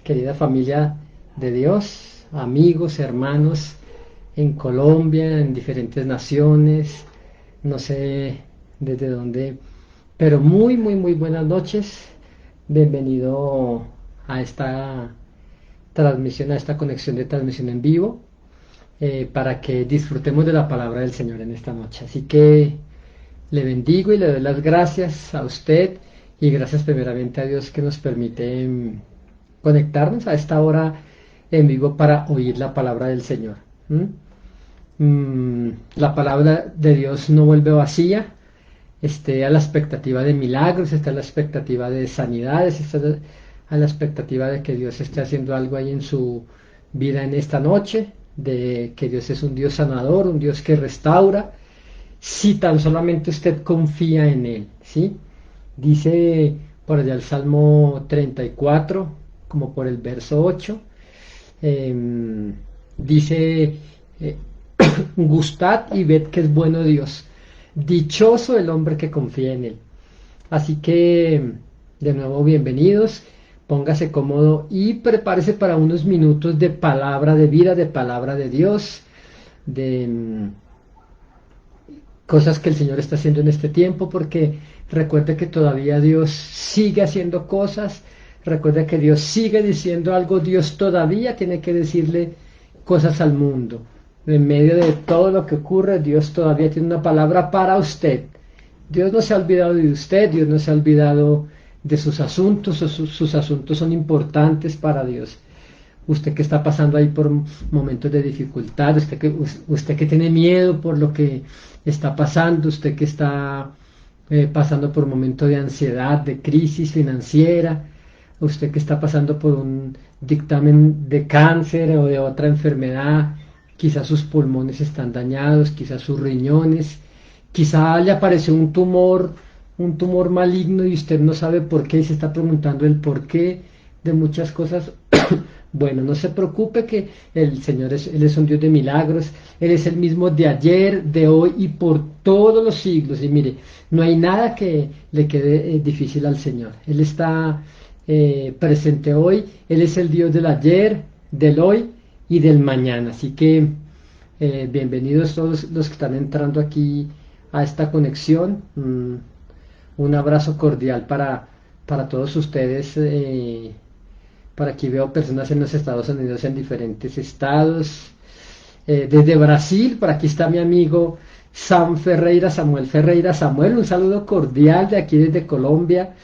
querida familia de Dios, amigos, hermanos en Colombia, en diferentes naciones, no sé desde dónde, pero muy buenas noches. Bienvenido a esta transmisión, a esta conexión de transmisión en vivo, para que disfrutemos de la palabra del Señor en esta noche. Así que le bendigo y le doy las gracias a usted y gracias primeramente a Dios que nos permite conectarnos a esta hora en vivo para oír la palabra del Señor. La palabra de Dios no vuelve vacía, esté a la expectativa de milagros, está a la expectativa de sanidades, está a la expectativa de que Dios esté haciendo algo ahí en su vida en esta noche, de que Dios es un Dios sanador, un Dios que restaura, si tan solamente usted confía en Él, ¿sí? Dice por allá el Salmo 34, como por el verso 8, dice, eh, gustad y ved que es bueno Dios, dichoso el hombre que confía en Él. Así que, de nuevo, bienvenidos, póngase cómodo y prepárese para unos minutos de palabra de vida, de palabra de Dios, de cosas que el Señor está haciendo en este tiempo, porque recuerde que todavía Dios sigue haciendo cosas, recuerde que Dios sigue diciendo algo, Dios todavía tiene que decirle cosas al mundo. En medio de todo lo que ocurre, Dios todavía tiene una palabra para usted. Dios no se ha olvidado de usted, Dios no se ha olvidado de sus asuntos, sus asuntos son importantes para Dios. Usted que está pasando ahí por momentos de dificultad, usted que tiene miedo por lo que está pasando, usted que está pasando por un momento de ansiedad, de crisis financiera, usted que está pasando por un dictamen de cáncer o de otra enfermedad, quizás sus pulmones están dañados, quizás sus riñones, quizá le apareció un tumor maligno y usted no sabe por qué y se está preguntando el por qué de muchas cosas. Bueno, no se preocupe que el Señor Él es un Dios de milagros, Él es el mismo de ayer, de hoy y por todos los siglos. Y mire, no hay nada que le quede difícil al Señor. Él está presente hoy, Él es el Dios del ayer, del hoy y del mañana. Así que bienvenidos todos los que están entrando aquí a esta conexión. Un abrazo cordial para todos ustedes. Por aquí veo personas en los Estados Unidos, en diferentes estados. Desde Brasil, por aquí está mi amigo Samuel Ferreira. Samuel, un saludo cordial de aquí desde Colombia.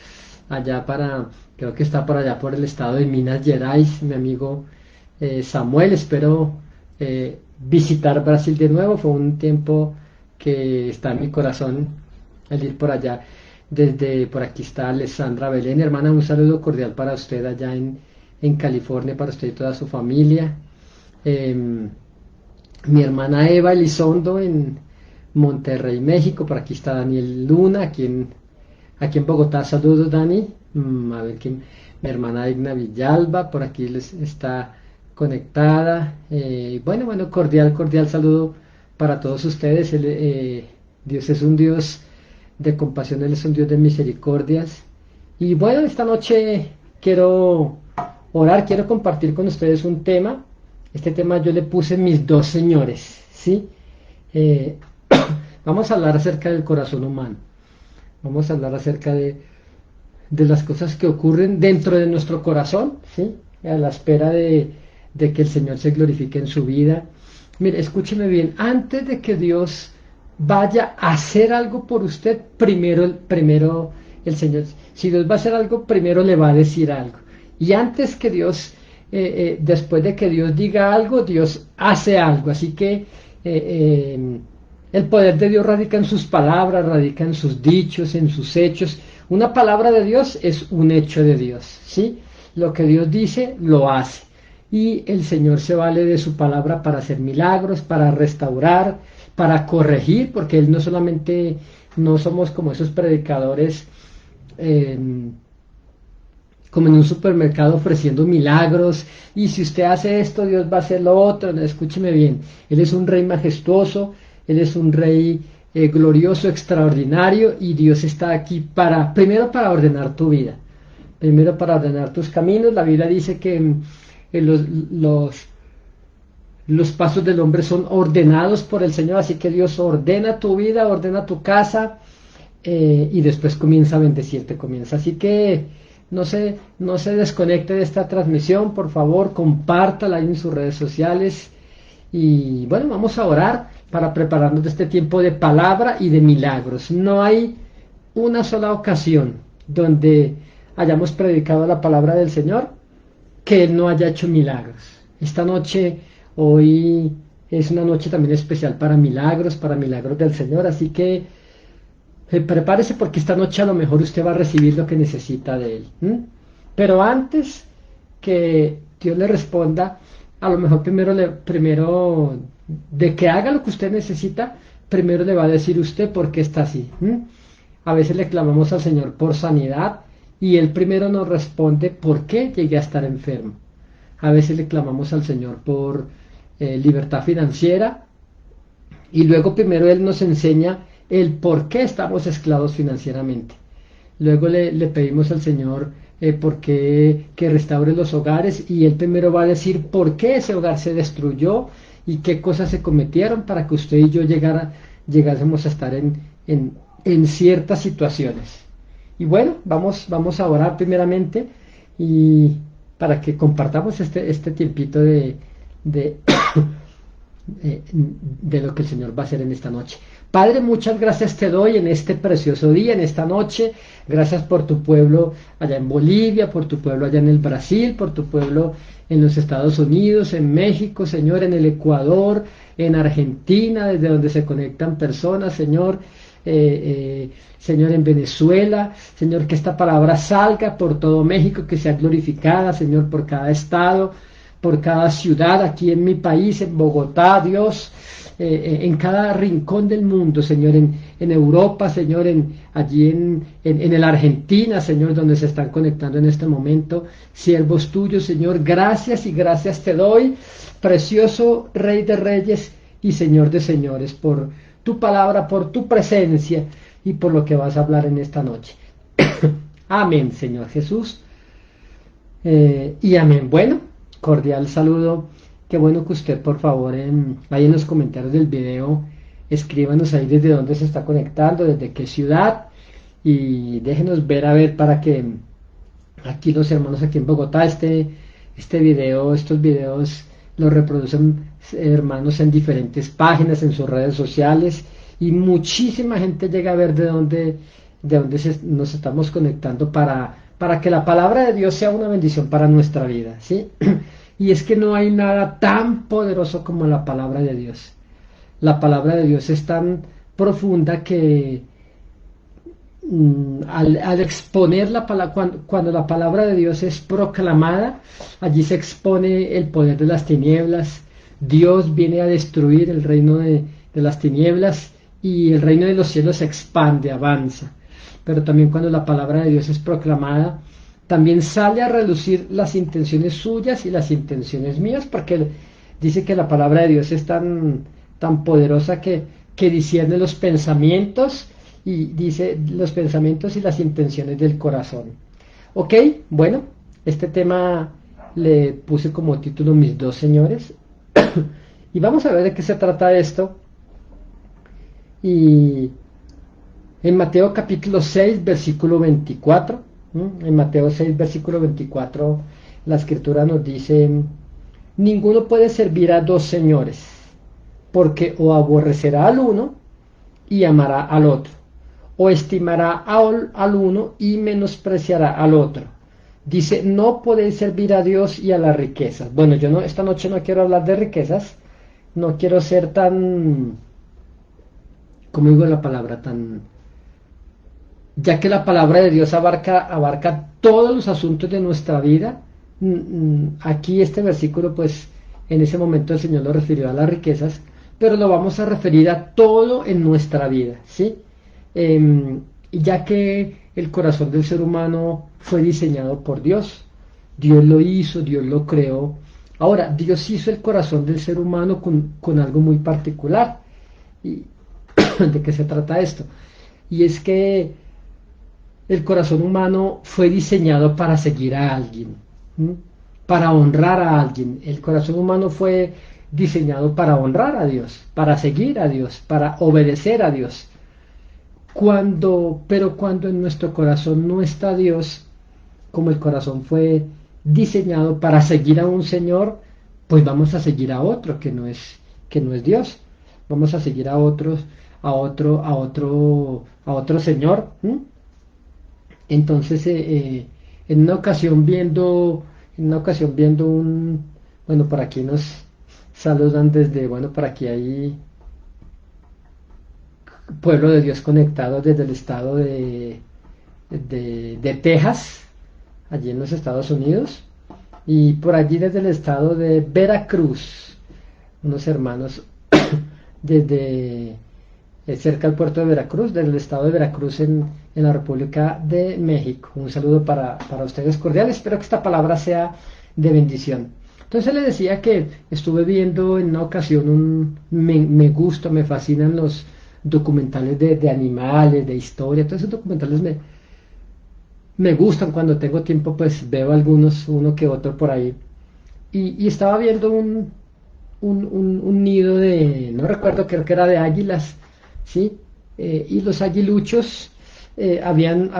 Creo que está por allá por el estado de Minas Gerais, mi amigo Samuel. Espero visitar Brasil de nuevo. Fue un tiempo que está en mi corazón el ir por allá. Desde por aquí está Alessandra Belén, hermana, un saludo cordial para usted allá en California, para usted y toda su familia. Mi hermana Eva Elizondo en Monterrey, México. Por aquí está Daniel Luna, aquí en Bogotá. Saludos, Dani. A ver quién. Mi hermana Igna Villalba, por aquí les está conectada. Bueno, cordial saludo para todos ustedes. Dios es un Dios de compasión, Él es un Dios de misericordias. Y bueno, esta noche quiero orar, quiero compartir con ustedes un tema. Este tema yo le puse mis dos señores, ¿sí? Vamos a hablar acerca del corazón humano. Vamos a hablar acerca de las cosas que ocurren dentro de nuestro corazón, ¿sí? A la espera de que el Señor se glorifique en su vida. Mire, escúcheme bien, antes de que Dios vaya a hacer algo por usted, primero el Señor, si Dios va a hacer algo, primero le va a decir algo. Y antes que Dios, después de que Dios diga algo, Dios hace algo. Así que el poder de Dios radica en sus palabras, radica en sus dichos, en sus hechos. Una palabra de Dios es un hecho de Dios, ¿sí? Lo que Dios dice, lo hace. Y el Señor se vale de su palabra para hacer milagros, para restaurar, para corregir, porque Él no solamente, no somos como esos predicadores como en un supermercado ofreciendo milagros, y si usted hace esto, Dios va a hacer lo otro. No, escúcheme bien, Él es un rey majestuoso, Él es un rey glorioso, extraordinario, y Dios está aquí primero para ordenar tu vida, primero para ordenar tus caminos. La Biblia dice que los pasos del hombre son ordenados por el Señor, así que Dios ordena tu vida, ordena tu casa, y después comienza a bendecirte, comienza. Así que no se desconecte de esta transmisión, por favor, compártala ahí en sus redes sociales. Y bueno, vamos a orar para prepararnos de este tiempo de palabra y de milagros. No hay una sola ocasión donde hayamos predicado la palabra del Señor que Él no haya hecho milagros. Esta noche, hoy es una noche también especial para milagros del Señor, así que prepárese porque esta noche a lo mejor usted va a recibir lo que necesita de Él. Pero antes que Dios le responda, a lo mejor primero de que haga lo que usted necesita, primero le va a decir usted por qué está así. A veces le clamamos al Señor por sanidad y Él primero nos responde por qué llegué a estar enfermo. A veces le clamamos al Señor por libertad financiera y luego primero Él nos enseña el por qué estamos esclavos financieramente. Luego le pedimos al Señor por qué que restaure los hogares y Él primero va a decir por qué ese hogar se destruyó y qué cosas se cometieron para que usted y yo llegásemos a estar en ciertas situaciones. Y bueno, vamos a orar primeramente y para que compartamos este tiempito de lo que el Señor va a hacer en esta noche. Padre, muchas gracias te doy en este precioso día, en esta noche. Gracias por tu pueblo allá en Bolivia, por tu pueblo allá en el Brasil, por tu pueblo en los Estados Unidos, en México, Señor, en el Ecuador, en Argentina, desde donde se conectan personas, Señor. Señor, en Venezuela, Señor, que esta palabra salga por todo México, que sea glorificada, Señor, por cada estado, por cada ciudad, aquí en mi país, en Bogotá, Dios, en cada rincón del mundo, Señor, en Europa, Señor, allí en el Argentina, Señor, donde se están conectando en este momento, siervos tuyos, Señor, gracias y gracias te doy, precioso Rey de Reyes y Señor de Señores, por tu palabra, por tu presencia y por lo que vas a hablar en esta noche. Amén, Señor Jesús. Y amén. Bueno, cordial saludo. Qué bueno que usted, por favor, ahí en los comentarios del video, escríbanos ahí desde dónde se está conectando, desde qué ciudad, y déjenos ver, a ver, para que aquí los hermanos aquí en Bogotá, estos videos los reproducen hermanos en diferentes páginas, en sus redes sociales, y muchísima gente llega a ver de dónde nos estamos conectando para que la palabra de Dios sea una bendición para nuestra vida, ¿sí? Y es que no hay nada tan poderoso como la palabra de Dios. La palabra de Dios es tan profunda que al exponer la palabra, cuando la palabra de Dios es proclamada, allí se expone el poder de las tinieblas. Dios viene a destruir el reino de las tinieblas y el reino de los cielos se expande, avanza. Pero también cuando la palabra de Dios es proclamada, también sale a relucir las intenciones suyas y las intenciones mías, porque dice que la palabra de Dios es tan poderosa que discierne los pensamientos y dice los pensamientos y las intenciones del corazón. Ok, bueno, este tema le puse como título Mis dos señores. Y vamos a ver de qué se trata esto. Y en Mateo capítulo 6, versículo 24, en Mateo 6, versículo 24, la escritura nos dice: ninguno puede servir a dos señores, porque o aborrecerá al uno y amará al otro, o estimará al uno y menospreciará al otro. Dice, no podéis servir a Dios y a las riquezas. Bueno, esta noche no quiero hablar de riquezas, no quiero ser tan, ¿cómo digo la palabra? Ya que la palabra de Dios abarca todos los asuntos de nuestra vida. Aquí este versículo, pues, en ese momento el Señor lo refirió a las riquezas, pero lo vamos a referir a todo en nuestra vida, ¿sí? Ya que el corazón del ser humano fue diseñado por Dios. Dios lo hizo, Dios lo creó. Ahora, Dios hizo el corazón del ser humano con algo muy particular. ¿Y de qué se trata esto? Y es que el corazón humano fue diseñado para seguir a alguien, ¿m? Para honrar a alguien. El corazón humano fue diseñado para honrar a Dios, para seguir a Dios, para obedecer a Dios. Pero cuando en nuestro corazón no está Dios, como el corazón fue diseñado para seguir a un Señor, pues vamos a seguir a otro que no es Dios. Vamos a seguir a otro Señor. ¿M? Entonces, en una ocasión viendo bueno, por aquí nos saludan desde, bueno, por aquí hay Pueblo de Dios conectado desde el estado de Texas, allí en los Estados Unidos, y por allí desde el estado de Veracruz, unos hermanos desde cerca del puerto de Veracruz, del estado de Veracruz en la República de México. Un saludo para ustedes cordial, espero que esta palabra sea de bendición. Entonces les decía que estuve viendo en una ocasión, me gusta, me fascinan los documentales de animales, de historia, todos esos documentales me gustan. Cuando tengo tiempo pues veo algunos, uno que otro por ahí. Y estaba viendo un nido no recuerdo, creo que era de águilas, ¿sí? Y los aguiluchos habían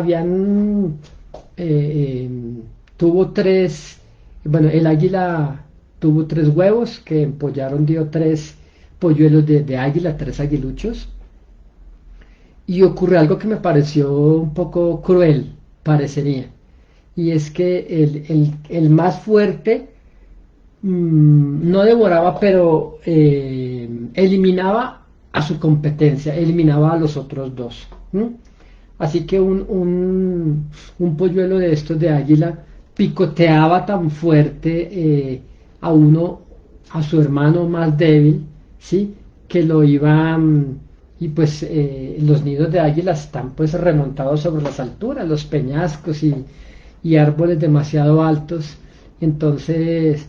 tuvo tres, bueno, el águila tuvo tres huevos que empollaron, dio tres polluelos de águila, tres aguiluchos. Y ocurrió algo que me pareció un poco cruel, parecería. Y es que el más fuerte no devoraba, pero eliminaba a su competencia, eliminaba a los otros dos. Así que un polluelo de estos de águila picoteaba tan fuerte a su hermano más débil, ¿sí? Que lo iba, y pues los nidos de águila están pues remontados sobre las alturas, los peñascos y árboles demasiado altos. Entonces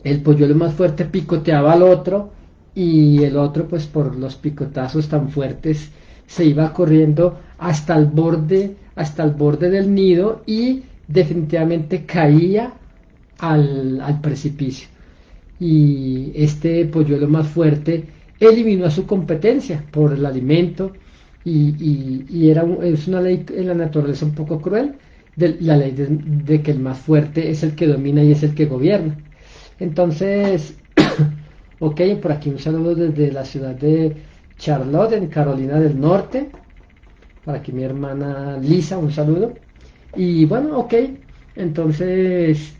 el polluelo más fuerte picoteaba al otro, y el otro pues por los picotazos tan fuertes se iba corriendo hasta el borde del nido, y definitivamente caía al precipicio. Y este polluelo más fuerte eliminó a su competencia por el alimento, y es una ley en la naturaleza un poco cruel, la ley de que el más fuerte es el que domina y es el que gobierna. Entonces, ok, por aquí un saludo desde la ciudad de Charlotte, en Carolina del Norte. Por aquí mi hermana Lisa, un saludo. Y bueno, ok, entonces,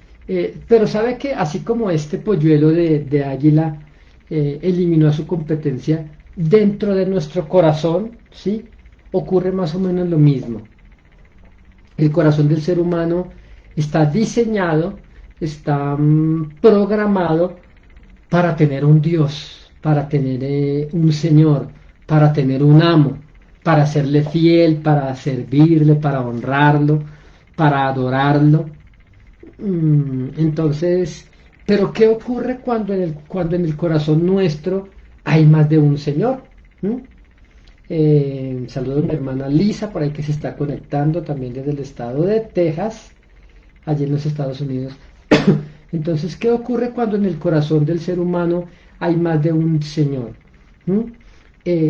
pero sabe que así como este polluelo de águila eliminó a su competencia, dentro de nuestro corazón, ¿sí? Ocurre más o menos lo mismo. El corazón del ser humano está diseñado, está programado para tener un Dios, para tener un Señor, para tener un amo, para serle fiel, para servirle, para honrarlo, para adorarlo. Entonces, pero ¿qué ocurre cuando en el corazón nuestro hay más de un Señor? Saludo a mi hermana Lisa, por ahí, que se está conectando también desde el estado de Texas, allí en los Estados Unidos. Entonces, ¿qué ocurre cuando en el corazón del ser humano hay más de un Señor?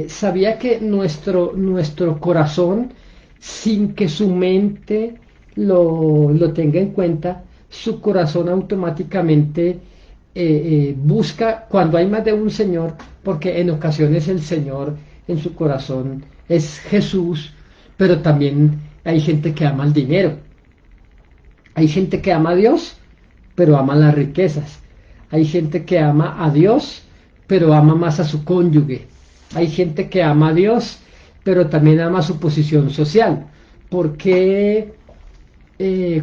¿Sabía que nuestro corazón, sin que su mente lo tenga en cuenta, su corazón automáticamente busca cuando hay más de un Señor? Porque en ocasiones el Señor en su corazón es Jesús, pero también hay gente que ama el dinero. Hay gente que ama a Dios, pero ama las riquezas. Hay gente que ama a Dios, pero ama más a su cónyuge. Hay gente que ama a Dios, pero también ama su posición social. Porque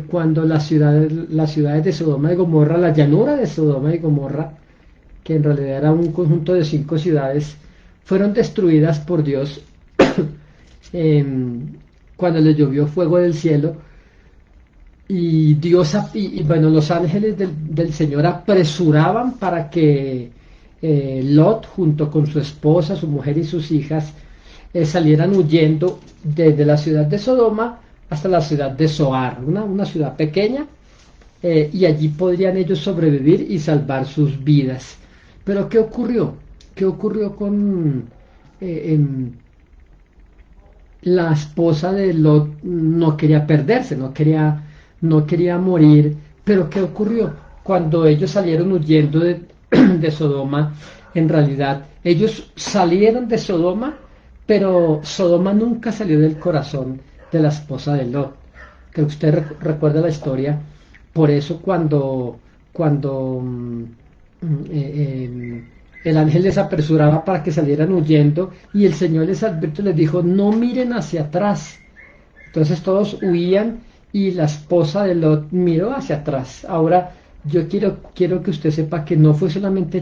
cuando las ciudades de Sodoma y Gomorra, la llanura de Sodoma y Gomorra, que en realidad era un conjunto de 5 ciudades, fueron destruidas por Dios, cuando les llovió fuego del cielo, y Dios, bueno, los ángeles del Señor apresuraban para que Lot, junto con su esposa, su mujer y sus hijas, salieran huyendo desde la ciudad de Sodoma hasta la ciudad de Zoar, una ciudad pequeña, y allí podrían ellos sobrevivir y salvar sus vidas. Pero ¿qué ocurrió? ¿Qué ocurrió con la esposa de Lot? No quería perderse, no quería morir. Pero ¿qué ocurrió? Cuando ellos salieron huyendo de Sodoma, en realidad ellos salieron de Sodoma, pero Sodoma nunca salió del corazón de la esposa de Lot. Creo que usted recuerda la historia. Por eso cuando el ángel les apresuraba para que salieran huyendo y el Señor les advirtió, les dijo, no miren hacia atrás. Entonces todos huían y la esposa de Lot miró hacia atrás. Ahora yo quiero que usted sepa que no fue solamente,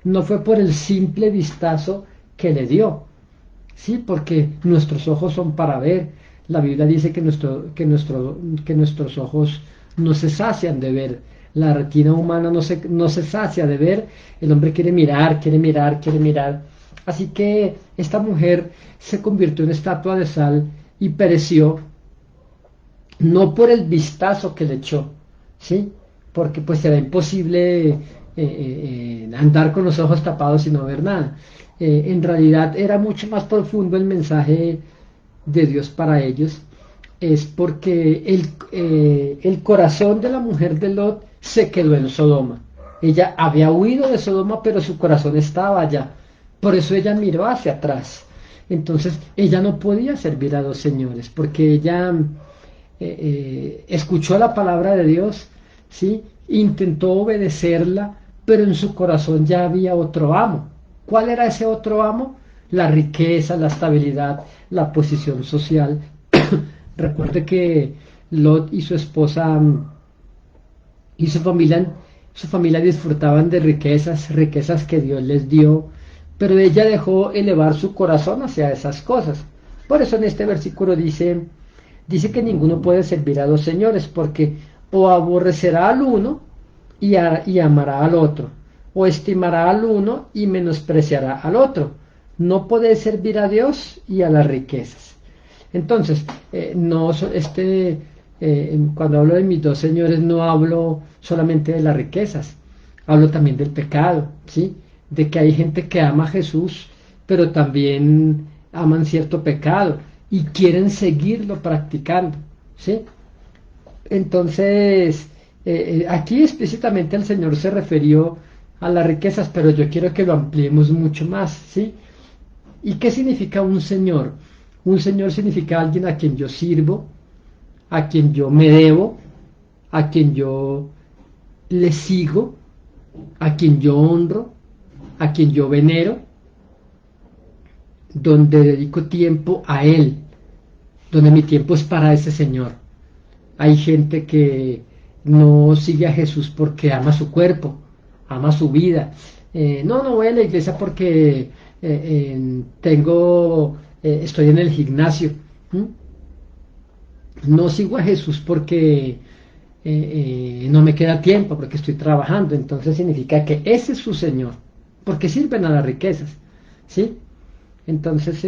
no fue por el simple vistazo que le dio, ¿sí? Porque nuestros ojos son para ver. La Biblia dice que nuestros ojos no se sacian de ver. La retina humana no se sacia de ver. El hombre quiere mirar, quiere mirar, quiere mirar. Así que esta mujer se convirtió en estatua de sal y pereció, no por el vistazo que le echó, ¿sí? Porque pues era imposible andar con los ojos tapados y no ver nada. En realidad era mucho más profundo el mensaje de Dios para ellos. Es porque el corazón de la mujer de Lot se quedó en Sodoma. Ella había huido de Sodoma, pero su corazón estaba allá. Por eso ella miró hacia atrás. Entonces ella no podía servir a dos señores, porque ella escuchó la palabra de Dios, ¿sí? Intentó obedecerla, pero en su corazón ya había otro amo. ¿Cuál era ese otro amo? La riqueza, la estabilidad, la posición social. Recuerde que Lot y su esposa y su familia disfrutaban de riquezas que Dios les dio, pero ella dejó elevar su corazón hacia esas cosas. Por eso en este versículo dice que ninguno puede servir a dos señores, porque o aborrecerá al uno y amará al otro, o estimará al uno y menospreciará al otro. No puede servir a Dios y a las riquezas. Entonces, cuando hablo de mis dos señores, no hablo solamente de las riquezas, hablo también del pecado, ¿sí? De que hay gente que ama a Jesús, pero también aman cierto pecado y quieren seguirlo practicando, ¿sí? Entonces, aquí explícitamente el Señor se refirió a las riquezas, pero yo quiero que lo ampliemos mucho más, ¿sí? ¿Y qué significa un señor? Un señor significa alguien a quien yo sirvo, a quien yo me debo, a quien yo le sigo, a quien yo honro, a quien yo venero, donde dedico tiempo a él, donde mi tiempo es para ese señor. Hay gente que no sigue a Jesús porque ama su cuerpo, ama su vida. No voy a la iglesia porque estoy en el gimnasio. No sigo a Jesús porque no me queda tiempo, porque estoy trabajando. Entonces significa que ese es su Señor, porque sirven a las riquezas, ¿sí? Entonces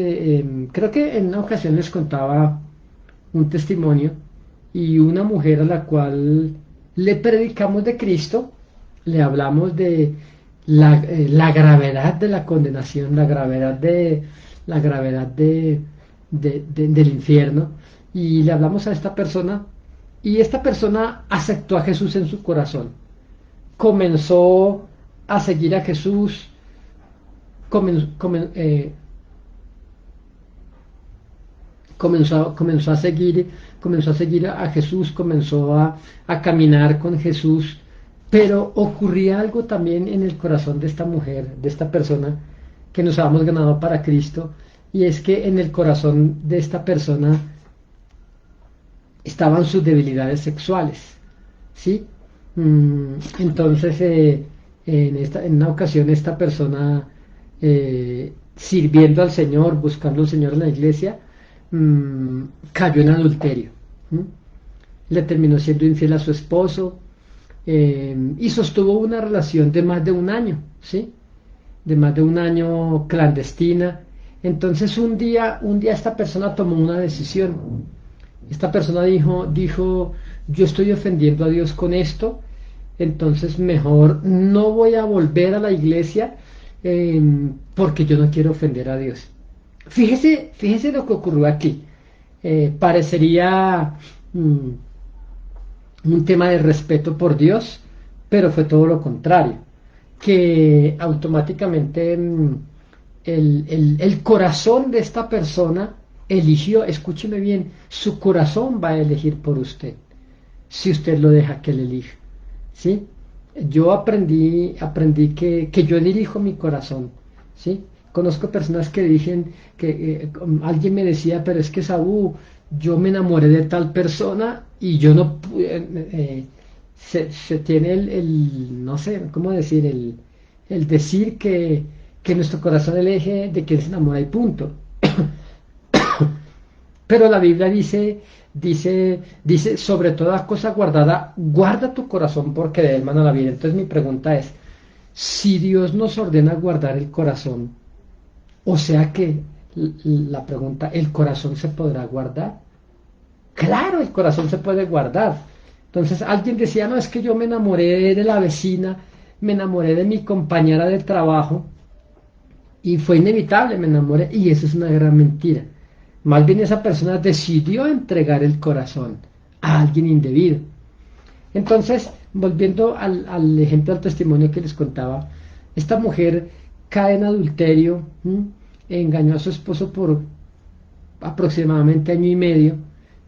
creo que en una ocasión les contaba un testimonio y una mujer a la cual le predicamos de Cristo, le hablamos de la gravedad de la condenación, la gravedad del infierno, y le hablamos a esta persona y esta persona aceptó a Jesús en su corazón, comenzó a seguir a Jesús, comenzó a seguir a Jesús, comenzó a caminar con Jesús, pero ocurría algo también en el corazón de esta mujer, de esta persona que nos habíamos ganado para Cristo, y es que en el corazón de esta persona estaban sus debilidades sexuales, ¿sí? Entonces, en una ocasión esta persona, sirviendo al Señor, buscando al Señor en la iglesia, cayó en adulterio. Le terminó siendo infiel a su esposo, y sostuvo una relación de más de un año, ¿sí? De más de un año clandestina, Entonces un día esta persona tomó una decisión. Esta persona dijo, yo estoy ofendiendo a Dios con esto, entonces mejor no voy a volver a la iglesia eh, porque yo no quiero ofender a Dios. Fíjese lo que ocurrió aquí. Parecería un tema de respeto por Dios, pero fue todo lo contrario, que automáticamente el corazón de esta persona eligió, escúcheme bien, su corazón va a elegir por usted, si usted lo deja que él elija, ¿sí? Yo aprendí que yo dirijo mi corazón, ¿sí? Conozco personas que dicen que alguien me decía, pero es que Saúl, yo me enamoré de tal persona y yo no pude, se tiene no sé, ¿cómo decir? El decir que nuestro corazón elige de quien se enamora y punto. Pero la Biblia dice, sobre toda cosa guardada, guarda tu corazón porque de él mana la vida. Entonces mi pregunta es, si Dios nos ordena guardar el corazón, o sea que la pregunta, ¿el corazón se podrá guardar? Claro, el corazón se puede guardar. Entonces alguien decía, no, es que yo me enamoré de la vecina, me enamoré de mi compañera de trabajo y fue inevitable, me enamoré y eso es una gran mentira. Más bien esa persona decidió entregar el corazón a alguien indebido. Entonces, volviendo al ejemplo del testimonio que les contaba, esta mujer cae en adulterio, engañó a su esposo por aproximadamente año y medio,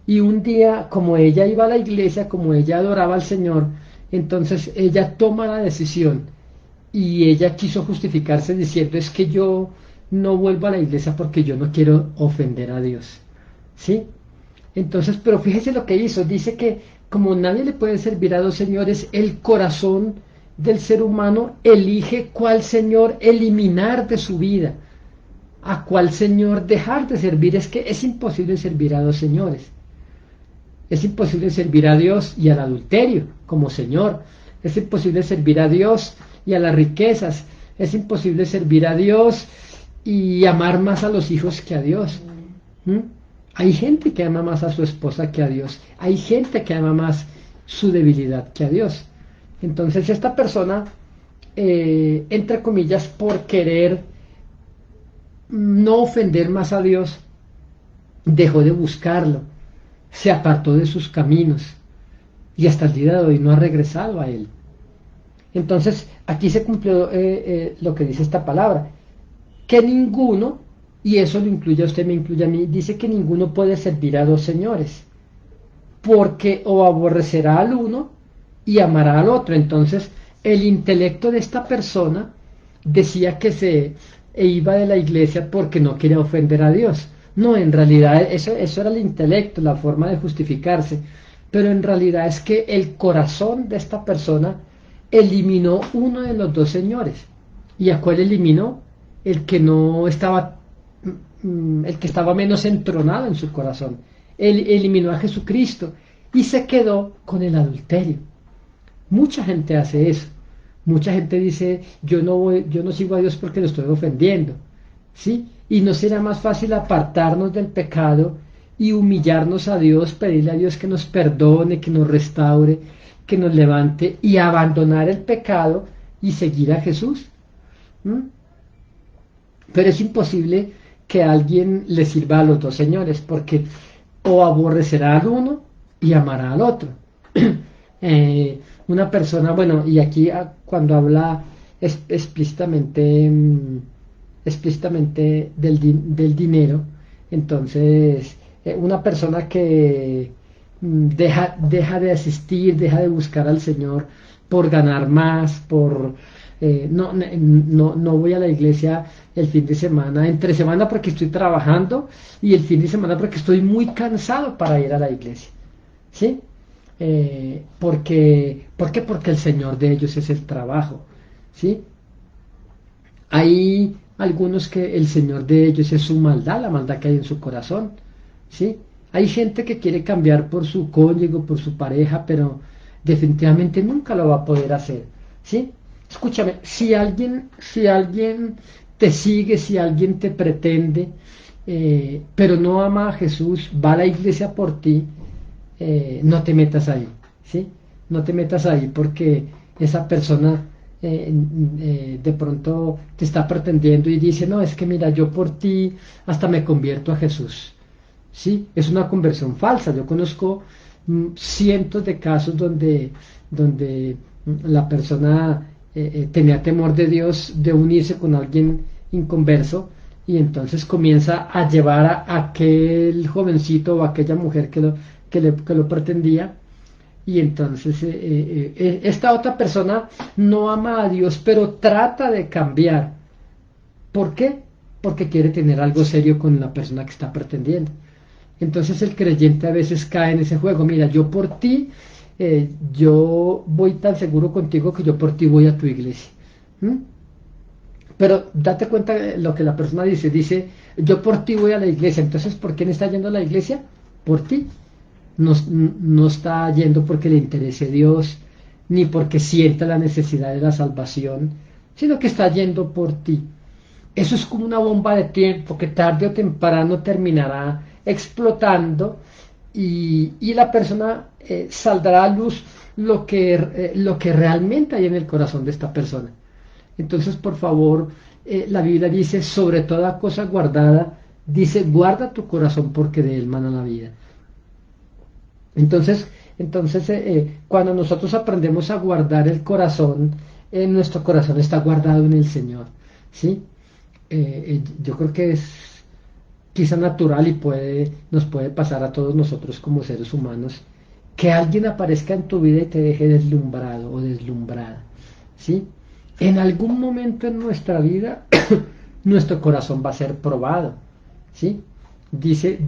y un día, como ella iba a la iglesia, como ella adoraba al Señor, entonces ella toma la decisión y ella quiso justificarse diciendo es que yo no vuelvo a la iglesia porque yo no quiero ofender a Dios, ¿sí? Entonces, pero fíjese lo que hizo, dice que como nadie le puede servir a dos señores, el corazón del ser humano elige cuál señor eliminar de su vida, a cuál señor dejar de servir. Es que es imposible servir a dos señores. Es imposible servir a Dios y al adulterio como Señor. Es imposible servir a Dios y a las riquezas. Es imposible servir a Dios y amar más a los hijos que a Dios. Hay gente que ama más a su esposa que a Dios. Hay gente que ama más su debilidad que a Dios. Entonces esta persona, entre comillas, por querer no ofender más a Dios, dejó de buscarlo, se apartó de sus caminos y hasta el día de hoy no ha regresado a él. Entonces aquí se cumplió lo que dice esta palabra, que ninguno, y eso lo incluye a usted, me incluye a mí, dice que ninguno puede servir a dos señores, porque o aborrecerá al uno y amará al otro. Entonces el intelecto de esta persona decía que se iba de la iglesia porque no quería ofender a Dios. No, en realidad eso era el intelecto, la forma de justificarse, pero en realidad es que el corazón de esta persona eliminó uno de los dos señores. ¿Y a cuál eliminó? El que no estaba, el que estaba menos entronado en su corazón. Él eliminó a Jesucristo y se quedó con el adulterio. Mucha gente hace eso. Mucha gente dice, yo no sigo a Dios porque lo estoy ofendiendo, ¿sí? Y no será más fácil apartarnos del pecado y humillarnos a Dios, pedirle a Dios que nos perdone, que nos restaure, que nos levante y abandonar el pecado y seguir a Jesús. Pero es imposible que alguien le sirva a los dos señores, porque o aborrecerá al uno y amará al otro. Una persona, bueno, y aquí cuando habla explícitamente, explícitamente del dinero, entonces una persona que deja de asistir, deja de buscar al Señor por ganar más, por no voy a la iglesia el fin de semana, entre semana porque estoy trabajando y el fin de semana porque estoy muy cansado para ir a la iglesia, ¿sí? ¿Por qué? Porque el Señor de ellos es el trabajo, ¿sí? Hay algunos que el Señor de ellos es su maldad, la maldad que hay en su corazón, ¿sí? Hay gente que quiere cambiar por su cónyuge, por su pareja, pero definitivamente nunca lo va a poder hacer, ¿sí? Escúchame, si alguien te sigue, si alguien te pretende, pero no ama a Jesús, va a la iglesia por ti, no te metas ahí, ¿sí? No te metas ahí porque esa persona de pronto te está pretendiendo y dice, no, es que mira, yo por ti hasta me convierto a Jesús, ¿sí? Es una conversión falsa. Yo conozco cientos de casos donde la persona tenía temor de Dios, de unirse con alguien inconverso, y entonces comienza a llevar a aquel jovencito o aquella mujer que lo pretendía, y entonces esta otra persona no ama a Dios, pero trata de cambiar. ¿Por qué? Porque quiere tener algo serio con la persona que está pretendiendo. Entonces el creyente a veces cae en ese juego. Mira, yo por ti, yo voy tan seguro contigo que yo por ti voy a tu iglesia. ¿Mm? Pero date cuenta de lo que la persona dice. Dice, yo por ti voy a la iglesia. Entonces, ¿por quién está yendo a la iglesia? Por ti. No, no está yendo porque le interese Dios, ni porque sienta la necesidad de la salvación, sino que está yendo por ti. Eso es como una bomba de tiempo que tarde o temprano terminará explotando, y la persona saldrá a luz lo que realmente hay en el corazón de esta persona. Entonces, por favor, la Biblia dice, sobre toda cosa guardada, dice, guarda tu corazón porque de él mana la vida. Entonces, cuando nosotros aprendemos a guardar el corazón, nuestro corazón está guardado en el Señor, ¿sí? Yo creo que es quizá natural y nos puede pasar a todos nosotros como seres humanos, que alguien aparezca en tu vida y te deje deslumbrado o deslumbrada, ¿sí? En algún momento en nuestra vida nuestro corazón va a ser probado, ¿sí? Dice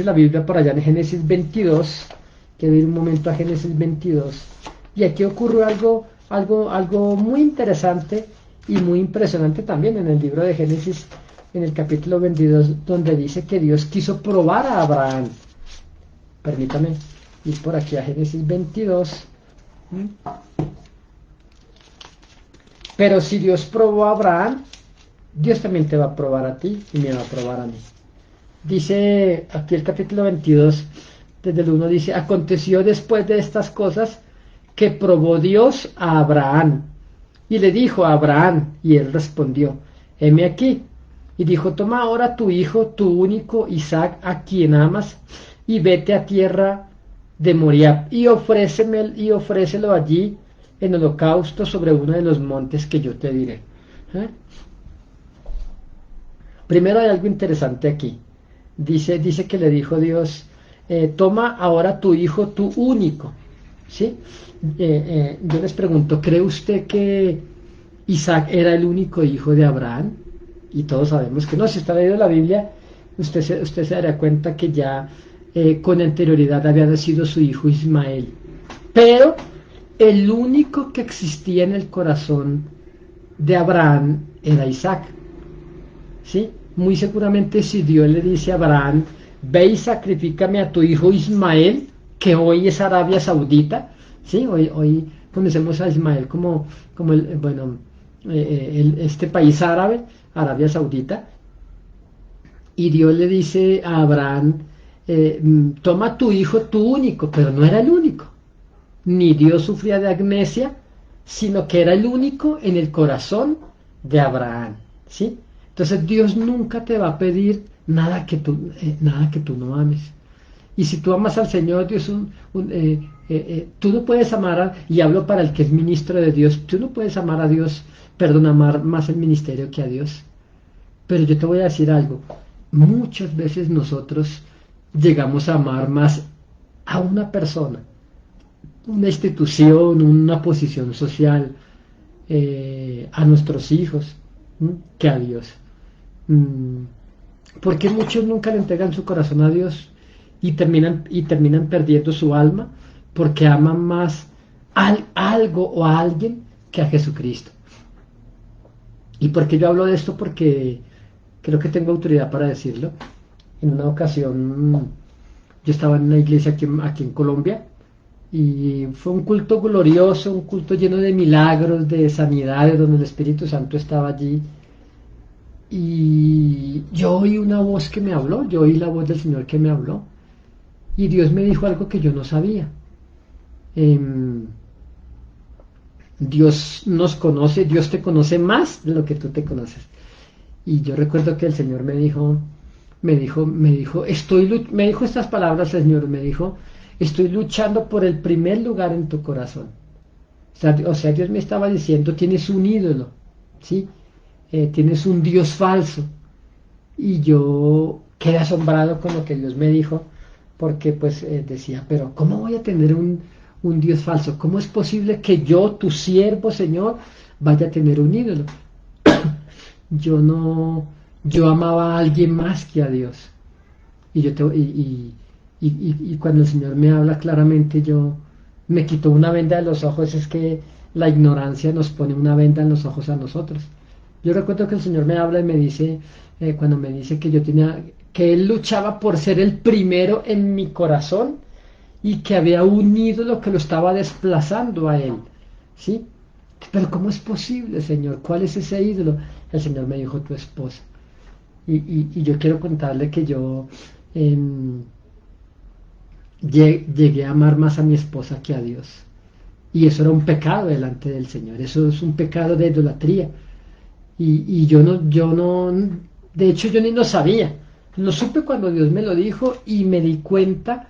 la Biblia por allá en Génesis 22, quiero ir un momento a Génesis 22, y aquí ocurre algo muy interesante y muy impresionante también en el libro de Génesis, en el capítulo 22, donde dice que Dios quiso probar a Abraham. Permítame ir por aquí a Génesis 22. Pero si Dios probó a Abraham, Dios también te va a probar a ti y me va a probar a mí. Dice aquí el capítulo 22, desde el 1 dice, aconteció después de estas cosas que probó Dios a Abraham. Y le dijo a Abraham, y él respondió, heme aquí. Y dijo, toma ahora tu hijo, tu único Isaac, a quien amas, y vete a tierra de Moriah, y ofrécelo allí en holocausto sobre uno de los montes que yo te diré. Primero hay algo interesante aquí. Dice que le dijo Dios, toma ahora tu hijo, tu único. ¿Sí? Yo les pregunto, ¿cree usted que Isaac era el único hijo de Abraham? Y todos sabemos que no. Si está leyendo la Biblia, usted se dará cuenta que ya con anterioridad había nacido su hijo Ismael. Pero el único que existía en el corazón de Abraham era Isaac. ¿Sí? Muy seguramente si Dios le dice a Abraham, ve y sacrifícame a tu hijo Ismael, que hoy es Arabia Saudita, ¿sí? Hoy conocemos a Ismael como este país árabe, Arabia Saudita, y Dios le dice a Abraham, toma tu hijo, tu único, pero no era el único, ni Dios sufría de amnesia, sino que era el único en el corazón de Abraham, ¿sí? Entonces Dios nunca te va a pedir nada que tú no ames. Y si tú amas al Señor, Dios, tú no puedes amar, y hablo para el que es ministro de Dios, tú no puedes amar a Dios, amar más el ministerio que a Dios. Pero yo te voy a decir algo, muchas veces nosotros llegamos a amar más a una persona, una institución, una posición social, a nuestros hijos, que a Dios. Porque muchos nunca le entregan su corazón a Dios y terminan perdiendo su alma porque aman más algo o a alguien que a Jesucristo. ¿Y por qué yo hablo de esto? Porque creo que tengo autoridad para decirlo. En una ocasión yo estaba en una iglesia aquí en Colombia, y fue un culto glorioso, un culto lleno de milagros, de sanidades, donde el Espíritu Santo estaba allí. y yo oí una voz que me habló, yo oí la voz del Señor que me habló, y Dios me dijo algo que yo no sabía. Em, Dios nos conoce, Dios te conoce más de lo que tú te conoces. Y yo recuerdo que el Señor me dijo estas palabras el Señor, me dijo, estoy luchando por el primer lugar en tu corazón. O sea, Dios me estaba diciendo, tienes un ídolo, ¿sí? Tienes un Dios falso. Y yo quedé asombrado con lo que Dios me dijo, porque pues decía, pero ¿cómo voy a tener un Dios falso? ¿Cómo es posible que yo, tu siervo, Señor, vaya a tener un ídolo? Yo no, yo amaba a alguien más que a Dios. Y cuando el Señor me habla claramente, yo me quitó una venda de los ojos, es que la ignorancia nos pone una venda en los ojos a nosotros. Yo recuerdo que el Señor me habla y me dice, cuando me dice que yo tenía, que Él luchaba por ser el primero en mi corazón y que había un ídolo que lo estaba desplazando a Él, ¿sí? Pero ¿cómo es posible, Señor? ¿Cuál es ese ídolo? El Señor me dijo, tu esposa. Y yo quiero contarle que yo em, llegué a amar más a mi esposa que a Dios. Y eso era un pecado delante del Señor. Eso es un pecado de idolatría. Y yo no, de hecho yo ni lo sabía. Lo supe cuando Dios me lo dijo y me di cuenta.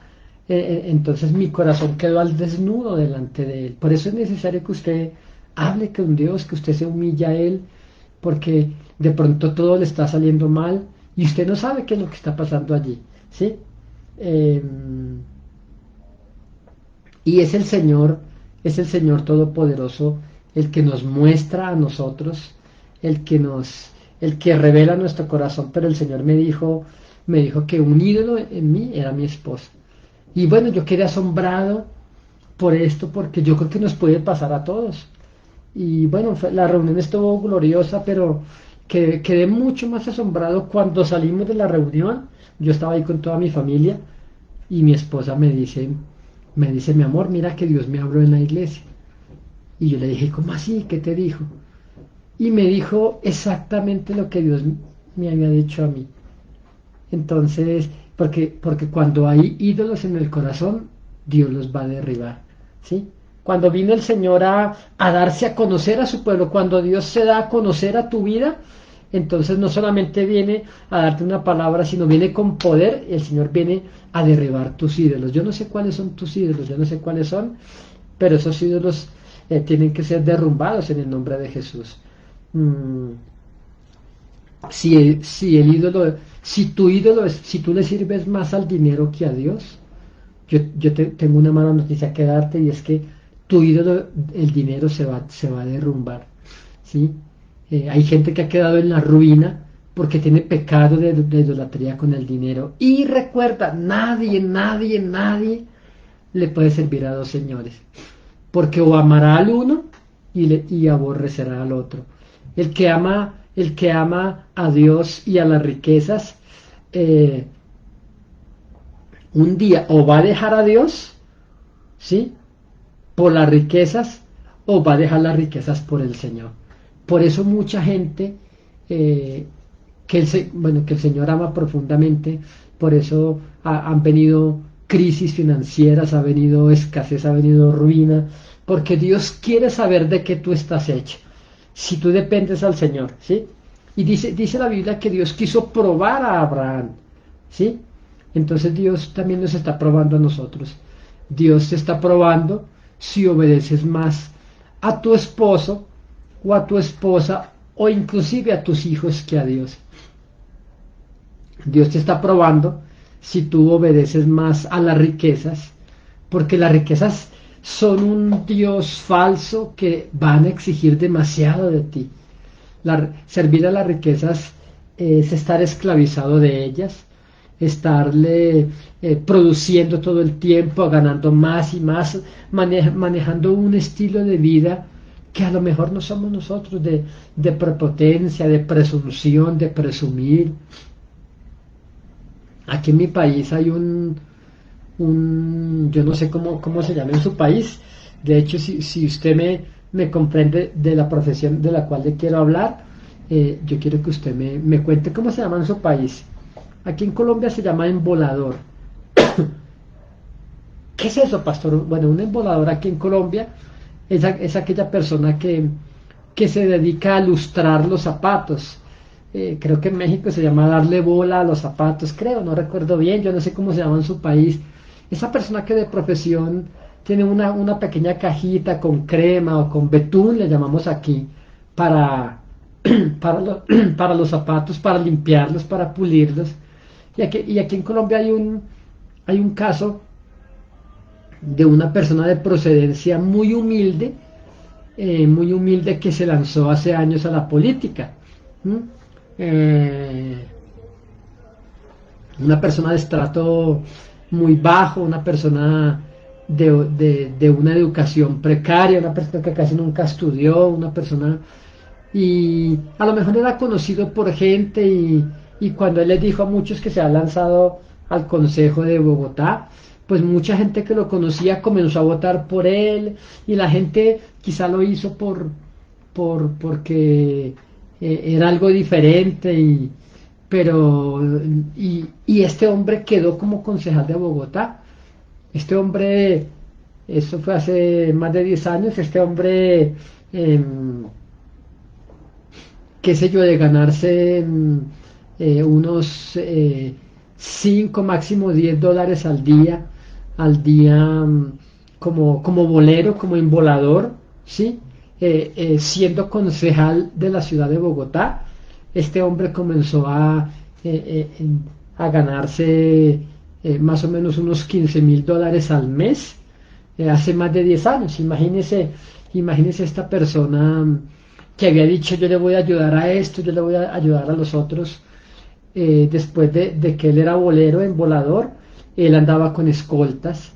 Entonces mi corazón quedó al desnudo delante de Él. Por eso es necesario que usted hable con Dios, que usted se humille a Él, porque de pronto todo le está saliendo mal y usted no sabe qué es lo que está pasando allí, ¿sí? Eh, y es el Señor Todopoderoso el que nos muestra a nosotros, el que revela nuestro corazón, pero el Señor me dijo que un ídolo en mí era mi esposa. Y bueno, yo quedé asombrado por esto, porque yo creo que nos puede pasar a todos. Y bueno, la reunión estuvo gloriosa, pero quedé mucho más asombrado cuando salimos de la reunión. Yo estaba ahí con toda mi familia y mi esposa me dice, mi amor, mira que Dios me habló en la iglesia. Y yo le dije, ¿cómo así? ¿Qué te dijo? Y me dijo exactamente lo que Dios me había dicho a mí. Entonces, porque cuando hay ídolos en el corazón, Dios los va a derribar, ¿sí? Cuando vino el Señor a darse a conocer a su pueblo, cuando Dios se da a conocer a tu vida, entonces no solamente viene a darte una palabra, sino viene con poder, el Señor viene a derribar tus ídolos. Yo no sé cuáles son tus ídolos, yo no sé cuáles son, pero esos ídolos tienen que ser derrumbados en el nombre de Jesús. Mm, si tú le sirves más al dinero que a Dios, yo tengo una mala noticia que darte, y es que tu ídolo, el dinero, se va a derrumbar, ¿sí? Hay gente que ha quedado en la ruina porque tiene pecado de idolatría con el dinero. Y recuerda, nadie le puede servir a dos señores, porque o amará al uno y aborrecerá al otro. El que ama a Dios y a las riquezas, un día o va a dejar a Dios, ¿sí? Por las riquezas, o va a dejar las riquezas por el Señor. Por eso mucha gente que el Señor ama profundamente, por eso han venido crisis financieras, ha venido escasez, ha venido ruina, porque Dios quiere saber de qué tú estás hecho, si tú dependes al Señor, ¿sí? Y dice la Biblia que Dios quiso probar a Abraham, ¿sí? Entonces Dios también nos está probando a nosotros. Dios te está probando si obedeces más a tu esposo o a tu esposa, o inclusive a tus hijos, que a Dios. Dios te está probando si tú obedeces más a las riquezas, porque las riquezas son un Dios falso que van a exigir demasiado de ti. Servir a las riquezas es estar esclavizado de ellas, estarle produciendo todo el tiempo, ganando más y más, manejando un estilo de vida que a lo mejor no somos nosotros, de prepotencia, de presunción, de presumir. Aquí en mi país hay yo no sé cómo se llama en su país. De hecho, si usted me comprende de la profesión de la cual le quiero hablar, yo quiero que usted me cuente cómo se llama en su país. Aquí en Colombia se llama embolador. ¿Qué es eso, pastor? Bueno, un embolador aquí en Colombia es aquella persona que se dedica a lustrar los zapatos. Creo que en México se llama darle bola a los zapatos, creo, no recuerdo bien, yo no sé cómo se llama en su país. Esa persona que de profesión tiene una pequeña cajita con crema o con betún, le llamamos aquí, para, para los zapatos, para limpiarlos, para pulirlos. Y aquí en Colombia hay un caso de una persona de procedencia muy humilde que se lanzó hace años a la política. ¿Mm? Eh, una persona de estrato muy bajo, una persona de una educación precaria, una persona que casi nunca estudió, una persona y a lo mejor era conocido por gente y cuando él les dijo a muchos que se ha lanzado al Consejo de Bogotá, pues mucha gente que lo conocía comenzó a votar por él y la gente quizá lo hizo porque era algo diferente y este hombre quedó como concejal de Bogotá. Este hombre, eso fue hace más de 10 años, este hombre qué sé yo, de ganarse unos 5, máximo $10 al día como bolero, como embolador, ¿sí? Siendo concejal de la ciudad de Bogotá, este hombre comenzó a ganarse más o menos unos $15,000 al mes hace más de 10 años. Imagínese esta persona que había dicho yo le voy a ayudar a esto, yo le voy a ayudar a los otros, después de que él era bolero, embolador, él andaba con escoltas,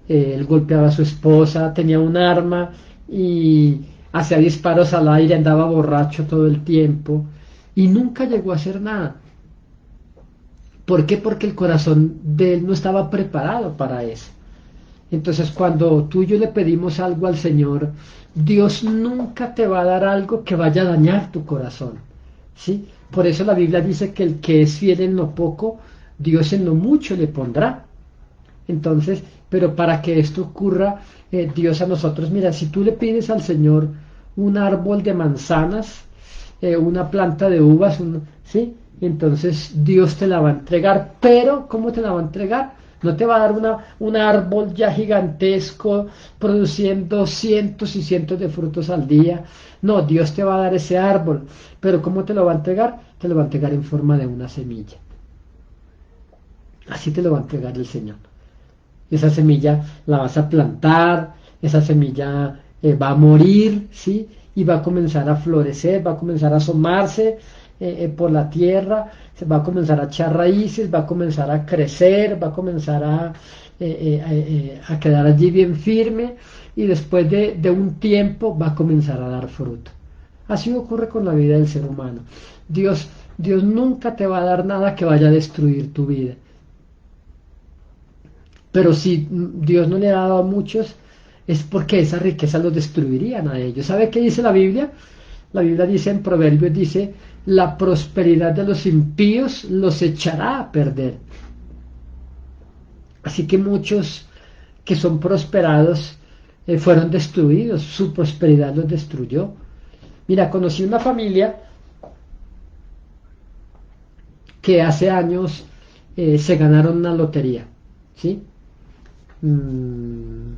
él golpeaba a su esposa, tenía un arma y hacía disparos al aire, andaba borracho todo el tiempo y nunca llegó a hacer nada. ¿Por qué? Porque el corazón de él no estaba preparado para eso. Entonces, cuando tú y yo le pedimos algo al Señor, Dios nunca te va a dar algo que vaya a dañar tu corazón, ¿sí? Por eso la Biblia dice que el que es fiel en lo poco, Dios en lo mucho le pondrá. Entonces, pero para que esto ocurra, Dios a nosotros, mira, si tú le pides al Señor un árbol de manzanas, una planta de uvas, ¿sí? Entonces Dios te la va a entregar, pero ¿cómo te la va a entregar? No te va a dar un árbol ya gigantesco produciendo cientos y cientos de frutos al día. No, Dios te va a dar ese árbol. Pero ¿cómo te lo va a entregar? Te lo va a entregar en forma de una semilla. Así te lo va a entregar el Señor. Esa semilla la vas a plantar, esa semilla va a morir, ¿sí? Y va a comenzar a florecer, va a comenzar a asomarse por la tierra, se va a comenzar a echar raíces, va a comenzar a crecer, va a comenzar a quedar allí bien firme y después de un tiempo va a comenzar a dar fruto. Así ocurre con la vida del ser humano. Dios nunca te va a dar nada que vaya a destruir tu vida. Pero si Dios no le ha dado a muchos, es porque esa riqueza los destruirían a ellos. ¿Sabe qué dice la Biblia? La Biblia dice en Proverbios, dice, la prosperidad de los impíos los echará a perder. Así que muchos que son prosperados fueron destruidos, su prosperidad los destruyó. Mira, conocí una familia que hace años se ganaron una lotería, ¿sí? Con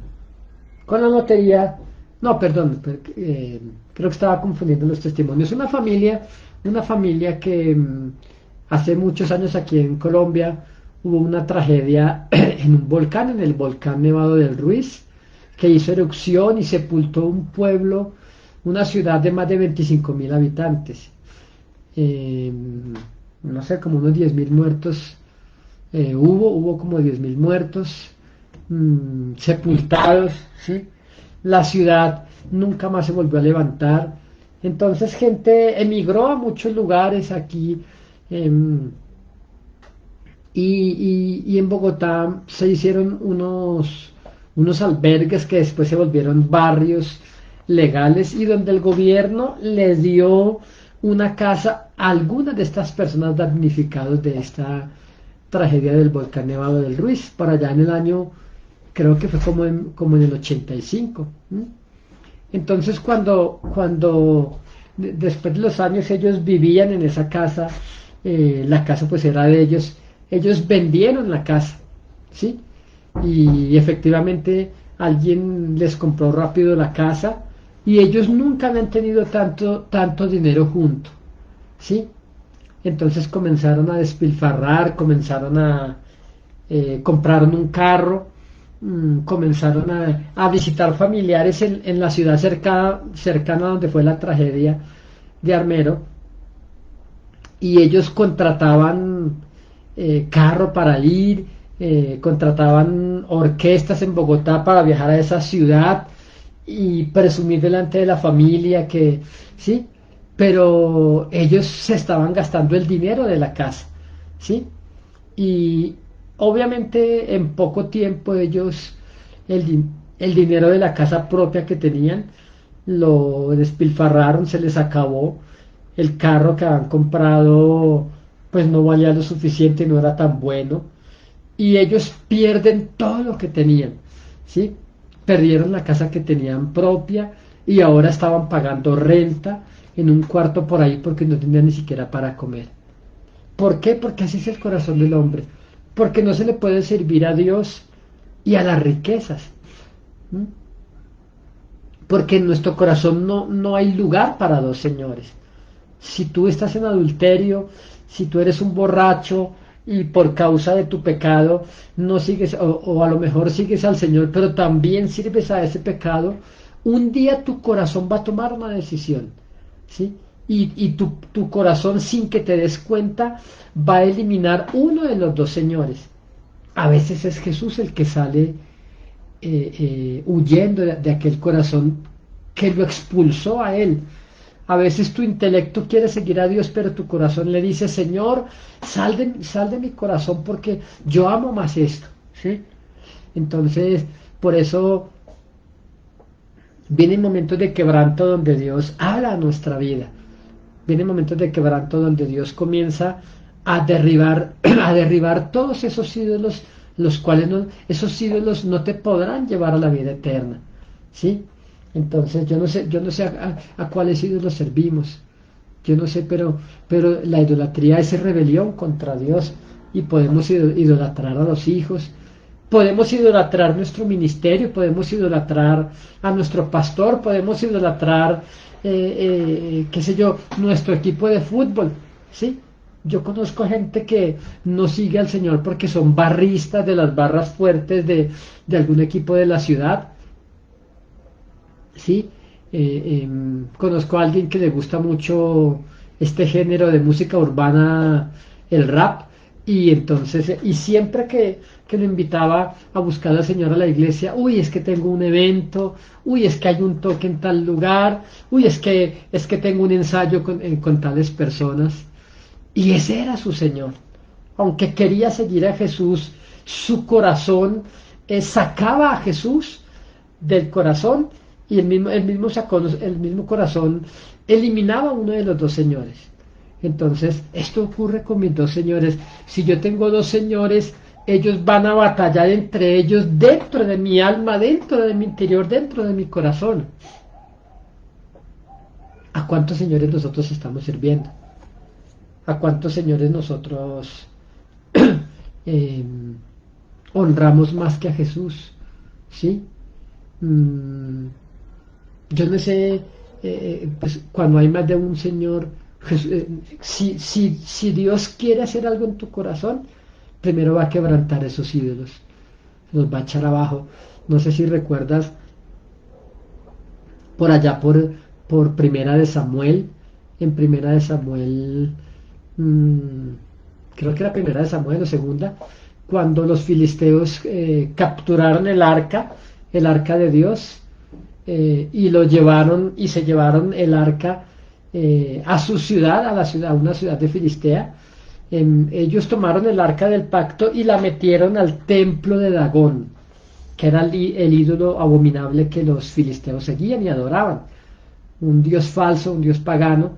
la lotería, no, perdón, creo que estaba confundiendo los testimonios. Una familia que hace muchos años aquí en Colombia hubo una tragedia en un volcán, en el volcán Nevado del Ruiz, que hizo erupción y sepultó un pueblo, una ciudad de más de 25.000 habitantes. No sé, como unos 10.000 muertos hubo como 10.000 muertos sepultados, ¿sí? La ciudad nunca más se volvió a levantar. Entonces gente emigró a muchos lugares aquí y en Bogotá se hicieron unos albergues que después se volvieron barrios legales y donde el gobierno les dio una casa a algunas de estas personas damnificados de esta tragedia del volcán Nevado del Ruiz, para allá en el año, creo que fue como en el 85. Entonces después de los años ellos vivían en esa casa, la casa pues era de ellos vendieron la casa, ¿sí? Y efectivamente alguien les compró rápido la casa y ellos nunca habían tenido tanto dinero junto, ¿sí? Entonces comenzaron a despilfarrar, compraron un carro, comenzaron a visitar familiares en la ciudad cercana donde fue la tragedia de Armero, y ellos contrataban carro para ir, contrataban orquestas en Bogotá para viajar a esa ciudad y presumir delante de la familia que, ¿sí? Pero ellos se estaban gastando el dinero de la casa, ¿sí? Y obviamente en poco tiempo ellos el dinero de la casa propia que tenían lo despilfarraron, se les acabó. El carro que habían comprado pues no valía lo suficiente, no era tan bueno, y ellos pierden todo lo que tenían, ¿sí? Perdieron la casa que tenían propia y ahora estaban pagando renta en un cuarto por ahí porque no tenían ni siquiera para comer. ¿Por qué? Porque así es el corazón del hombre. Porque no se le puede servir a Dios y a las riquezas. ¿Mm? Porque en nuestro corazón no hay lugar para dos señores. Si tú estás en adulterio, si tú eres un borracho y por causa de tu pecado no sigues, o a lo mejor sigues al Señor, pero también sirves a ese pecado, un día tu corazón va a tomar una decisión, ¿sí? Y tu corazón, sin que te des cuenta, va a eliminar uno de los dos señores. A veces es Jesús el que sale huyendo de aquel corazón que lo expulsó a él. A veces tu intelecto quiere seguir a Dios, pero tu corazón le dice: Señor, sal de mi corazón porque yo amo más esto, ¿sí? Entonces, por eso vienen momentos de quebranto donde Dios habla a nuestra vida. Vienen momentos de quebranto donde Dios comienza a derribar, a derribar todos esos ídolos, los cuales esos ídolos no te podrán llevar a la vida eterna, ¿sí? Entonces yo no sé a cuáles ídolos servimos, yo no sé, pero la idolatría es rebelión contra Dios, y podemos idolatrar a los hijos, podemos idolatrar nuestro ministerio, podemos idolatrar a nuestro pastor, podemos idolatrar, qué sé yo, nuestro equipo de fútbol, ¿sí? Yo conozco gente que no sigue al Señor porque son barristas de las barras fuertes de algún equipo de la ciudad, ¿sí? Conozco a alguien que le gusta mucho este género de música urbana, el rap, y entonces, y siempre que lo invitaba a buscar al Señor a la iglesia: uy, es que tengo un evento, uy, es que hay un toque en tal lugar, uy, es que tengo un ensayo con tales personas. Y ese era su Señor. Aunque quería seguir a Jesús, su corazón sacaba a Jesús del corazón, y el mismo corazón eliminaba a uno de los dos señores. Entonces, esto ocurre con mis dos señores. Si yo tengo dos señores, ellos van a batallar entre ellos dentro de mi alma, dentro de mi interior, dentro de mi corazón. ¿A cuántos señores nosotros estamos sirviendo? ¿A cuántos señores nosotros eh, honramos más que a Jesús? ¿Sí? Yo no sé, pues, cuando hay más de un Señor, si Dios quiere hacer algo en tu corazón, primero va a quebrantar esos ídolos, los va a echar abajo. No sé si recuerdas por allá por Primera de Samuel, en Primera de Samuel, creo que era Primera de Samuel o Segunda, cuando los filisteos capturaron el arca de Dios, y lo llevaron, y se llevaron el arca a su ciudad, a una ciudad de Filistea. Ellos tomaron el arca del pacto y la metieron al templo de Dagón, que era el ídolo abominable que los filisteos seguían y adoraban, un dios falso, un dios pagano.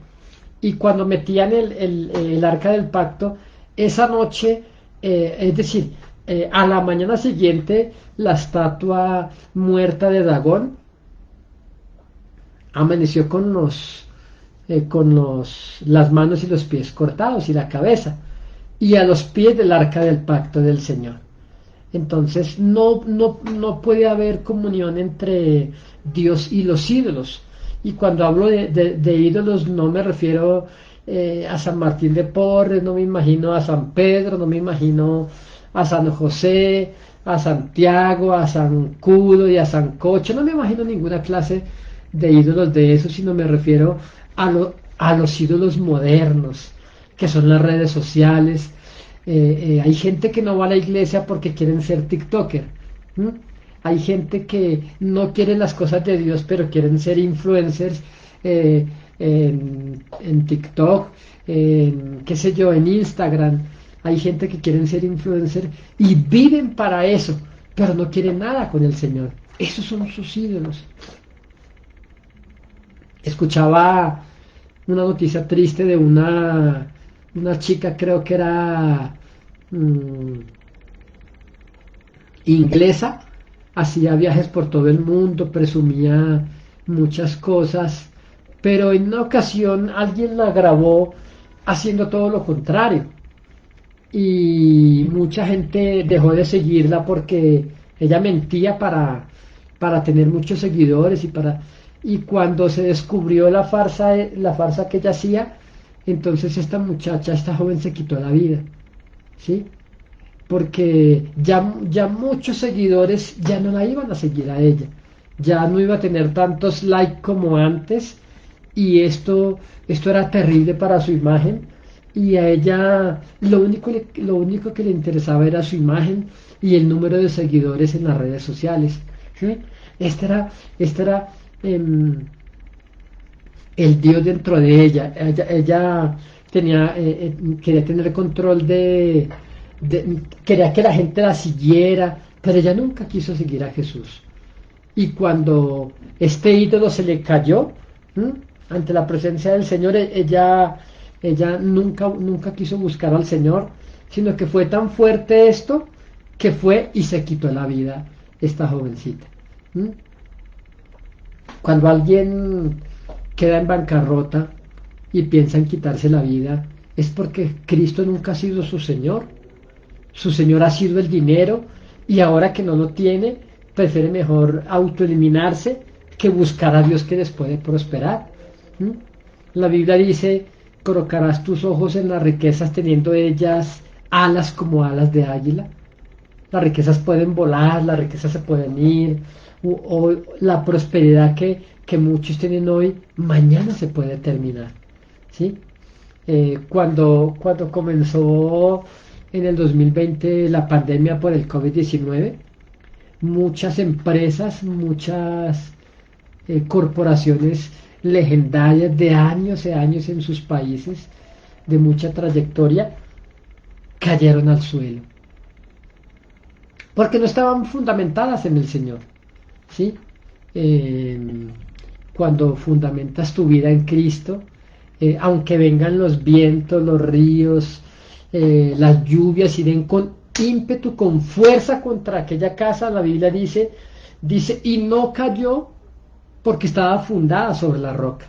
Y cuando metían el arca del pacto, esa noche, es decir, a la mañana siguiente, la estatua muerta de Dagón amaneció las manos y los pies cortados y la cabeza, y a los pies del arca del pacto del Señor. Entonces no puede haber comunión entre Dios y los ídolos. Y cuando hablo de ídolos no me refiero a San Martín de Porres, no me imagino a San Pedro, no me imagino a San José, a Santiago, a San Cudo y a San Cocho, no me imagino ninguna clase de ídolos de eso, sino me refiero a los ídolos modernos, que son las redes sociales. Hay gente que no va a la iglesia porque quieren ser TikToker. ¿Mm? Hay gente que no quiere las cosas de Dios, pero quieren ser influencers en TikTok, qué sé yo, en Instagram. Hay gente que quieren ser influencer y viven para eso, pero no quieren nada con el Señor. Esos son sus ídolos. Escuchaba una noticia triste de una chica, creo que era inglesa, hacía viajes por todo el mundo, presumía muchas cosas, pero en una ocasión alguien la grabó haciendo todo lo contrario y mucha gente dejó de seguirla porque ella mentía para tener muchos seguidores y cuando se descubrió la farsa que ella hacía, entonces esta muchacha, esta joven se quitó la vida, ¿sí? Porque ya muchos seguidores ya no la iban a seguir a ella, ya no iba a tener tantos likes como antes y esto era terrible para su imagen y a ella lo único que le interesaba era su imagen y el número de seguidores en las redes sociales, ¿sí? Este era el Dios dentro de ella. Ella quería tener control quería que la gente la siguiera, pero ella nunca quiso seguir a Jesús. Y cuando este ídolo se le cayó, ¿m? Ante la presencia del Señor, ella nunca quiso buscar al Señor, sino que fue tan fuerte esto que fue y se quitó la vida esta jovencita. ¿M? Cuando alguien queda en bancarrota y piensa en quitarse la vida, es porque Cristo nunca ha sido su Señor. Su Señor ha sido el dinero y ahora que no lo tiene, prefiere mejor autoeliminarse que buscar a Dios que les puede prosperar. ¿Mm? La Biblia dice, colocarás tus ojos en las riquezas teniendo ellas alas como alas de águila. Las riquezas pueden volar, las riquezas se pueden ir, o la prosperidad que muchos tienen hoy, mañana se puede terminar. ¿Sí? Cuando comenzó en el 2020 la pandemia por el COVID-19, muchas empresas, muchas corporaciones legendarias de años y años en sus países, de mucha trayectoria, cayeron al suelo. Porque no estaban fundamentadas en el Señor. ¿Sí? Cuando fundamentas tu vida en Cristo, aunque vengan los vientos, los ríos, las lluvias y den con ímpetu, con fuerza contra aquella casa, la Biblia dice, y no cayó porque estaba fundada sobre la roca.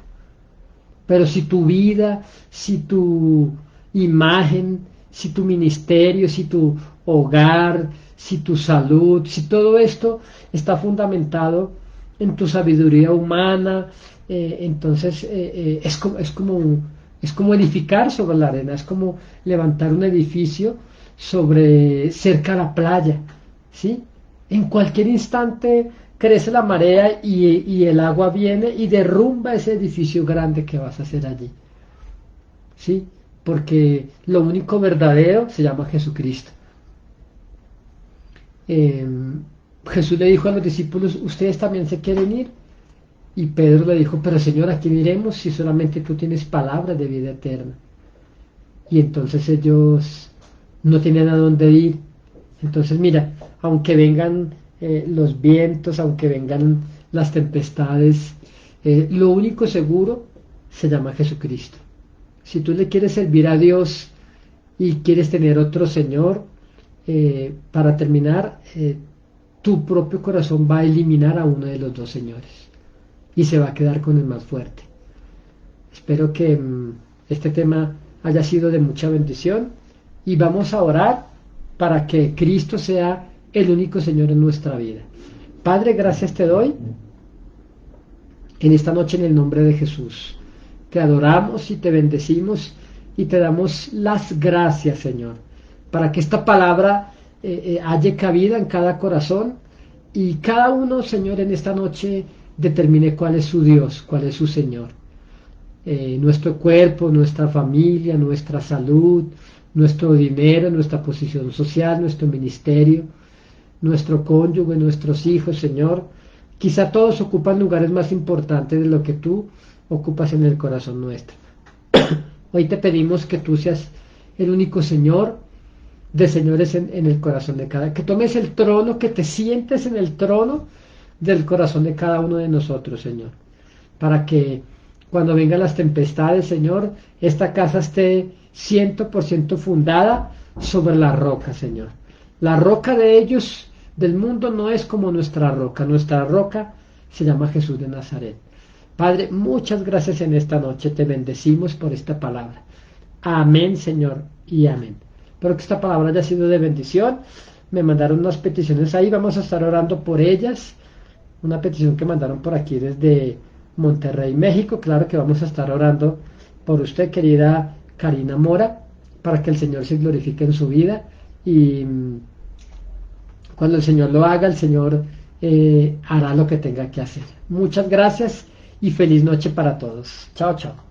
Pero si tu vida, si tu imagen, si tu ministerio, si tu hogar, si tu salud, si todo esto está fundamentado en tu sabiduría humana, entonces es como edificar sobre la arena, es como levantar un edificio cerca a la playa, ¿sí? En cualquier instante crece la marea y el agua viene y derrumba ese edificio grande que vas a hacer allí, ¿sí? Porque lo único verdadero se llama Jesucristo. Jesús le dijo a los discípulos, ¿ustedes también se quieren ir? Y Pedro le dijo, pero Señor, ¿a quién iremos si solamente tú tienes palabras de vida eterna? Y entonces ellos no tenían a dónde ir. Entonces mira, aunque vengan los vientos, aunque vengan las tempestades, lo único seguro se llama Jesucristo. Si tú le quieres servir a Dios y quieres tener otro Señor, para terminar, tu propio corazón va a eliminar a uno de los dos señores y se va a quedar con el más fuerte. Espero que este tema haya sido de mucha bendición y vamos a orar para que Cristo sea el único Señor en nuestra vida. Padre, gracias te doy en esta noche en el nombre de Jesús. Te adoramos y te bendecimos y te damos las gracias, Señor, para que esta palabra halle cabida en cada corazón y cada uno, Señor, en esta noche determine cuál es su Dios, cuál es su Señor. Nuestro cuerpo, nuestra familia, nuestra salud, nuestro dinero, nuestra posición social, nuestro ministerio, nuestro cónyuge, nuestros hijos, Señor. Quizá todos ocupan lugares más importantes de lo que tú ocupas en el corazón nuestro. Hoy te pedimos que tú seas el único Señor de señores en el corazón de cada, que tomes el trono, que te sientes en el trono del corazón de cada uno de nosotros, Señor, para que cuando vengan las tempestades, Señor, esta casa esté 100% fundada sobre la roca, Señor. La roca de ellos, del mundo, no es como nuestra roca se llama Jesús de Nazaret. Padre, muchas gracias en esta noche, te bendecimos por esta palabra. Amén, Señor, y amén. Espero que esta palabra haya sido de bendición. Me mandaron unas peticiones ahí, vamos a estar orando por ellas. Una petición que mandaron por aquí desde Monterrey, México. Claro que vamos a estar orando por usted, querida Karina Mora, para que el Señor se glorifique en su vida. Y cuando el Señor lo haga, el Señor hará lo que tenga que hacer. Muchas gracias y feliz noche para todos. Chao, chao.